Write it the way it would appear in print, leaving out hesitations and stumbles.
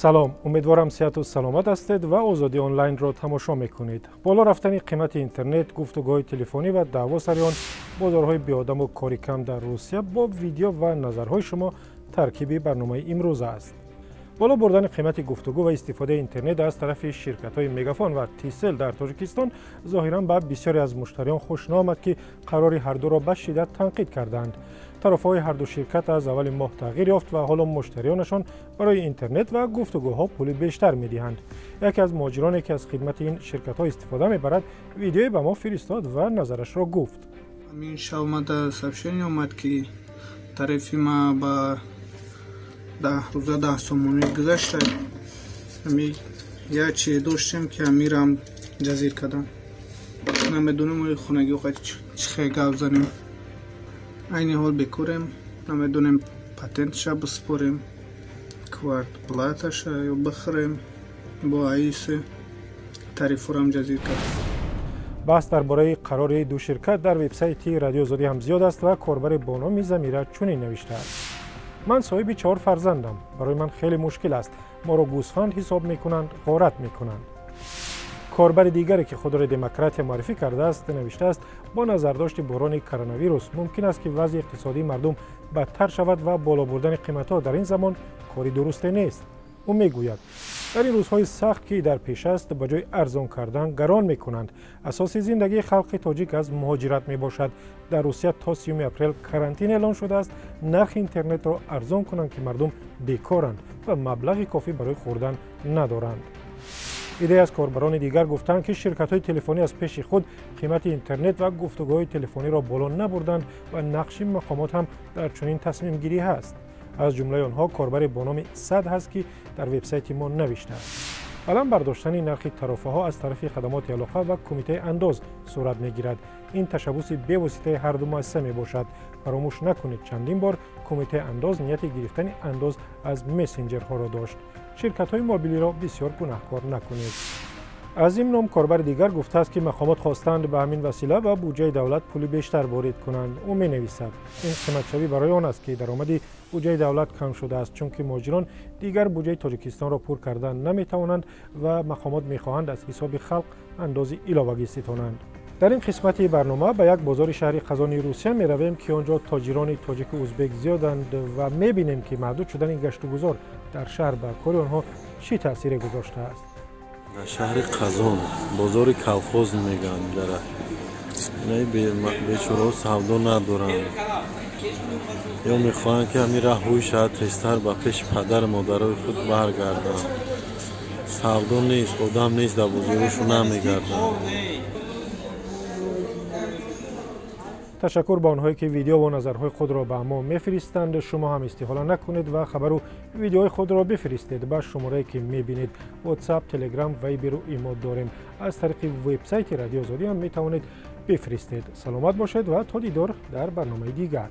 سلام، امیدوارم صحت و سلامت هستید و آزادی آنلاین را تماشا میکنید. بالا رفتن قیمت اینترنت، گفتگوهای تلفنی و دعوا سر آن، بازارهای بی‌آدم و کاری کم در روسیه با ویدیو و نظرهای شما ترکیب برنامه امروز است. بالا بردن قیمت گفتگو و استفاده اینترنت از طرف شرکت‌های مگافون و تیسل در تاجیکستان ظاهراً به بسیاری از مشتریان خوش نامد که قرار هر دو را به شدت تنقید کردند. طرف‌های هر دو شرکت از اول ماه تغییر یافت و حالا مشتریانشان برای اینترنت و گفتگوها پول بیشتر می‌دهند. یکی از مهاجرانی که از خدمت این شرکت‌ها استفاده می‌برد، ویدیویی به ما فرستاد و نظرش را گفت. همین شب сообщение اومد که تعرفه ما با 10 روزه 10 سومونی گذشته. همین یا چی داشتیم که میرم جزیر کردم. نمیدونم خونگی وقت چه گاو زنیم. این حال بکوریم. نمیدونم پاتنتش بسپریم. کوارت پلاتش یا بخریم. با عیسی تعرفه رام جزیر کردم. بحث درباره قرار دو شرکت در وبسایت رادیو آزادی هم زیاد است و کاربر بانو زمیره چنین نوشته است: من صاحب 4 فرزندم. برای من خیلی مشکل است. ما را گوسفند حساب میکنند، غارت میکنند. کاربر دیگری که خود را دموکرات معرفی کرده است نوشته است: با نظرداشت بحران کرونا ویروس ممکن است که وضع اقتصادی مردم بدتر شود و بالا بردن قیمت‌ها در این زمان کاری درستی نیست. او میگوید در این روزهای سخت که در پیش است به جای ارزان کردن گران میکنند. اساس زندگی خلق تاجیک از مهاجرت می باشد. در روسیه تا 30 اپریل کرانتین اعلان شده است. نرخ اینترنت را ارزان کنند که مردم بیکارند و مبلغ کافی برای خوردن ندارند. ایده از کاربران دیگر گفتند که شرکت‌های تلفنی از پیش خود قیمت اینترنت و گفتگوهای تلفنی را بالا نبردند و نقش مقامات هم در چنین تصمیم گیری هست. از جمله آنها کاربر با نام 100 هست که در وبسایت ما نوشته است. الان برداشتن نرخ طرفه ها از طرف خدمات علاقه و کمیته انداز صورت میگیرد. این تشبوس به واسطه هر دو مؤسسه می باشد. فراموش نکنید چندین بار کمیته انداز نیت گرفتن انداز از مسنجرها را داشت. شرکت های موبیلی را بسیار گناهکار نکنید. از این نام کاربر دیگر گفته است که مقامات خواستند به همین وسیله به بودجه دولت پول بیشتر وارد کنند. او می نویسد این قیمت شوی برای آن است که درآمد بودجه دولت کم شده است، چون که مهاجران دیگر بودجه تاجیکستان را پر کردن نمی توانند و مقامات می خواهند از حساب خلق اندازی علاوه‌ای ستانند. در این قسمت برنامه به یک بازار شهری خزانه روسیه می رویم که آنجا تاجران تاجیک و ازبک زیادند و می بینیم که محدود شدن گشت و گذار در شهر به کار آنها چه تأثیری گذاشته است. در شهر قزان بازار کلخوز میگن داره. نه بیچاره سودا ندارن یا میخواهند که همین رهوی شاید تستر به پیش پدر مادرای خود برگردن. سودا نیست، آدم نیست، در بازارشون نمیگردن. تشکر به آنهایی که ویدیو و نظرهای خود را به ما میفرستند. شما هم استحاله نکنید و خبر و ویدیوهای خود را بفرستید به شماره که میبینید. واتساپ، تلگرام، وایبر و ایمو داریم. از طریق وبسایت رادیو آزادی هم میتوانید بفرستید. سلامت باشید و تا دیدار در برنامه دیگر.